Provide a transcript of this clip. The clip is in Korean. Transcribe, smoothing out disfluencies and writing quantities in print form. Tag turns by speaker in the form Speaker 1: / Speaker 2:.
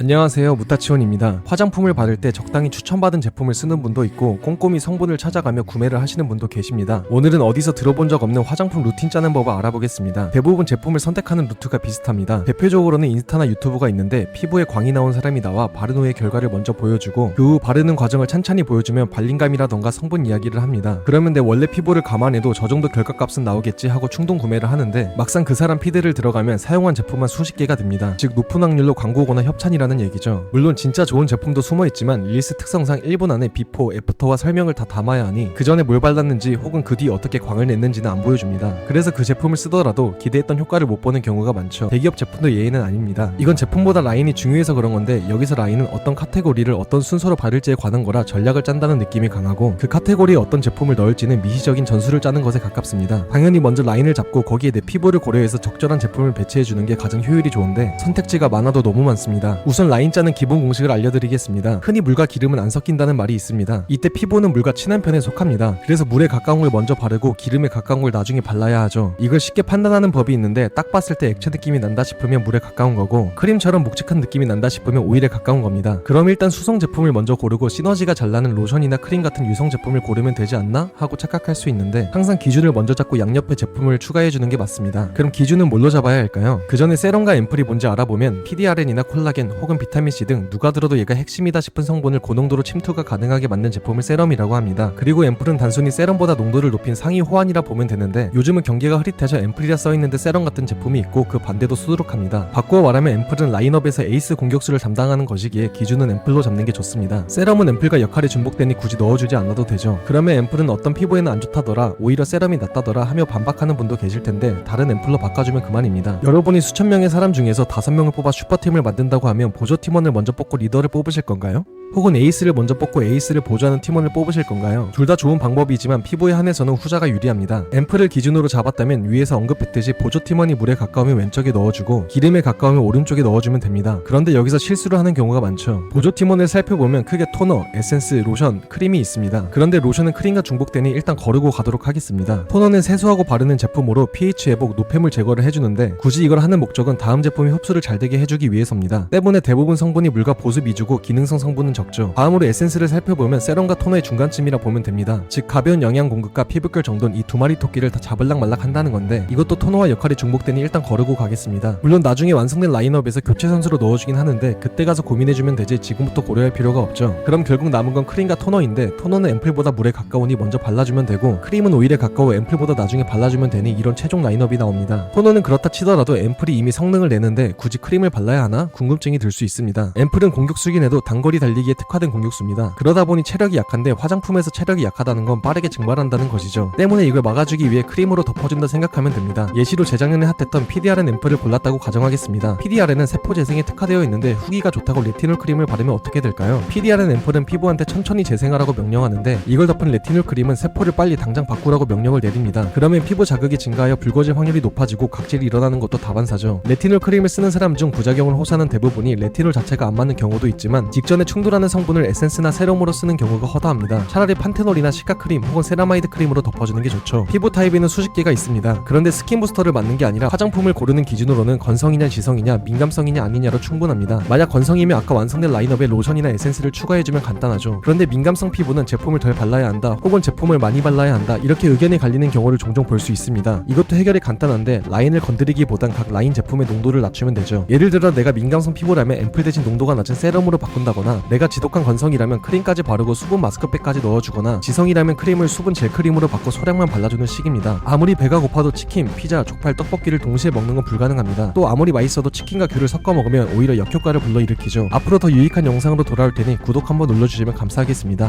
Speaker 1: 안녕하세요, 무타치온입니다. 화장품을 받을 때 적당히 추천받은 제품을 쓰는 분도 있고 꼼꼼히 성분을 찾아가며 구매를 하시는 분도 계십니다. 오늘은 어디서 들어본 적 없는 화장품 루틴 짜는 법을 알아보겠습니다. 대부분 제품을 선택하는 루트가 비슷합니다. 대표적으로는 인스타나 유튜브가 있는데 피부에 광이 나온 사람이 나와 바른 후의 결과를 먼저 보여주고 그 후 바르는 과정을 찬찬히 보여주면 발림감이라던가 성분 이야기를 합니다. 그러면 내 원래 피부를 감안해도 저 정도 결과값은 나오겠지 하고 충동 구매를 하는데 막상 그 사람 피드를 들어가면 사용한 제품만 수십 개가 됩니다. 즉 높은 확률로 광고거나 협찬이라는 얘기죠. 물론 진짜 좋은 제품도 숨어있지만 릴스 특성상 1분 안에 비포, 애프터와 설명을 다 담아야 하니 그 전에 뭘 발랐는지 혹은 그 뒤 어떻게 광을 냈는지는 안 보여줍니다. 그래서 그 제품을 쓰더라도 기대했던 효과를 못 보는 경우가 많죠. 대기업 제품도 예외는 아닙니다. 이건 제품보다 라인이 중요해서 그런 건데 여기서 라인은 어떤 카테고리를 어떤 순서로 바를지에 관한 거라 전략을 짠다는 느낌이 강하고 그 카테고리에 어떤 제품을 넣을지는 미시적인 전술을 짜는 것에 가깝습니다. 당연히 먼저 라인을 잡고 거기에 내 피부를 고려해서 적절한 제품을 배치해주는 게 가장 효율이 좋은데 선택지가 많아도 너무 많습니다. 우선 라인 짜는 기본 공식을 알려드리겠습니다. 흔히 물과 기름은 안 섞인다는 말이 있습니다. 이때 피부는 물과 친한 편에 속합니다. 그래서 물에 가까운 걸 먼저 바르고 기름에 가까운 걸 나중에 발라야 하죠. 이걸 쉽게 판단하는 법이 있는데 딱 봤을 때 액체 느낌이 난다 싶으면 물에 가까운 거고 크림처럼 묵직한 느낌이 난다 싶으면 오일에 가까운 겁니다. 그럼 일단 수성 제품을 먼저 고르고 시너지가 잘 나는 로션이나 크림 같은 유성 제품을 고르면 되지 않나? 하고 착각할 수 있는데 항상 기준을 먼저 잡고 양옆에 제품을 추가해주는 게 맞습니다. 그럼 기준은 뭘로 잡아야 할까요? 그 전에 세럼과 앰플이 뭔지 알아보면 PDRN이나 콜라겐 혹은 비타민C 등 누가 들어도 얘가 핵심이다 싶은 성분을 고농도로 침투가 가능하게 만든 제품을 세럼이라고 합니다. 그리고 앰플은 단순히 세럼보다 농도를 높인 상위 호환이라 보면 되는데 요즘은 경계가 흐릿해져 앰플이라 써있는데 세럼 같은 제품이 있고 그 반대도 수두룩합니다. 바꾸어 말하면 앰플은 라인업에서 에이스 공격수를 담당하는 것이기에 기준은 앰플로 잡는 게 좋습니다. 세럼은 앰플과 역할이 중복되니 굳이 넣어주지 않아도 되죠. 그러면 앰플은 어떤 피부에는 안 좋다더라, 오히려 세럼이 낫다더라 하며 반박하는 분도 계실 텐데 다른 앰플로 바꿔주면 그만입니다. 여러분이 수천 명의 사람 중에서 5명을 뽑아 슈퍼팀을 만든다고 하면 보조 팀원을 먼저 뽑고 리더를 뽑으실 건가요? 혹은 에이스를 먼저 뽑고 에이스를 보조하는 팀원을 뽑으실 건가요? 둘 다 좋은 방법이지만 피부에 한해서는 후자가 유리합니다. 앰플을 기준으로 잡았다면 위에서 언급했듯이 보조 팀원이 물에 가까우면 왼쪽에 넣어주고 기름에 가까우면 오른쪽에 넣어주면 됩니다. 그런데 여기서 실수를 하는 경우가 많죠. 보조 팀원을 살펴보면 크게 토너, 에센스, 로션, 크림이 있습니다. 그런데 로션은 크림과 중복되니 일단 거르고 가도록 하겠습니다. 토너는 세수하고 바르는 제품으로 pH 회복, 노폐물 제거를 해주는데 굳이 이걸 하는 목적은 다음 제품이 흡수를 잘 되게 해주기 위해서입니다. 때문에 대부분 성분이 물과 보습 위주고 기능성 성분은 적죠. 다음으로 에센스를 살펴보면 세럼과 토너의 중간쯤이라 보면 됩니다. 즉 가벼운 영양 공급과 피부결 정도는 이 두 마리 토끼를 다 잡을락말락 한다는 건데 이것도 토너와 역할이 중복되니 일단 거르고 가겠습니다. 물론 나중에 완성된 라인업에서 교체 선수로 넣어주긴 하는데 그때 가서 고민해주면 되지 지금부터 고려할 필요가 없죠. 그럼 결국 남은 건 크림과 토너인데 토너는 앰플보다 물에 가까우니 먼저 발라주면 되고 크림은 오일에 가까워 앰플보다 나중에 발라주면 되니 이런 최종 라인업이 나옵니다. 토너는 그렇다 치더라도 앰플이 이미 성능을 내는데 굳이 크림을 발라야 하나? 궁금증이 들 수 있습니다. 앰플은 공격수긴 해도 단거리 달리기에 특화된 공격수입니다. 그러다 보니 체력이 약한데 화장품에서 체력이 약하다는 건 빠르게 증발한다는 것이죠. 때문에 이걸 막아주기 위해 크림으로 덮어준다 생각하면 됩니다. 예시로 재작년에 핫했던 PDRN 앰플을 골랐다고 가정하겠습니다. PDRN은 세포 재생에 특화되어 있는데 후기가 좋다고 레티놀 크림을 바르면 어떻게 될까요? PDRN 앰플은 피부한테 천천히 재생하라고 명령하는데 이걸 덮은 레티놀 크림은 세포를 빨리 당장 바꾸라고 명령을 내립니다. 그러면 피부 자극이 증가하여 붉어질 확률이 높아지고 각질이 일어나는 것도 다반사죠. 레티놀 크림을 쓰는 사람 중 부작용을 호소하는 대부분이 레티놀 자체가 안 맞는 경우도 있지만 직전에 충돌하는 성분을 에센스나 세럼으로 쓰는 경우가 허다합니다. 차라리 판테놀이나 시카 크림 혹은 세라마이드 크림으로 덮어주는 게 좋죠. 피부 타입에는 수십 개가 있습니다. 그런데 스킨 부스터를 맞는 게 아니라 화장품을 고르는 기준으로는 건성이냐 지성이냐 민감성이냐 아니냐로 충분합니다. 만약 건성이면 아까 완성된 라인업에 로션이나 에센스를 추가해주면 간단하죠. 그런데 민감성 피부는 제품을 덜 발라야 한다 혹은 제품을 많이 발라야 한다 이렇게 의견이 갈리는 경우를 종종 볼 수 있습니다. 이것도 해결이 간단한데 라인을 건드리기보단 각 라인 제품의 농도를 낮추면 되죠. 예를 들어 내가 민감성 피부라면 앰플 대신 농도가 낮은 세럼으로 바꾼다거나 내가 지독한 건성이라면 크림까지 바르고 수분 마스크팩까지 넣어주거나 지성이라면 크림을 수분 젤크림으로 바꿔 소량만 발라주는 식입니다. 아무리 배가 고파도 치킨, 피자, 족발, 떡볶이를 동시에 먹는 건 불가능합니다. 또 아무리 맛있어도 치킨과 귤을 섞어 먹으면 오히려 역효과를 불러일으키죠. 앞으로 더 유익한 영상으로 돌아올 테니 구독 한번 눌러주시면 감사하겠습니다.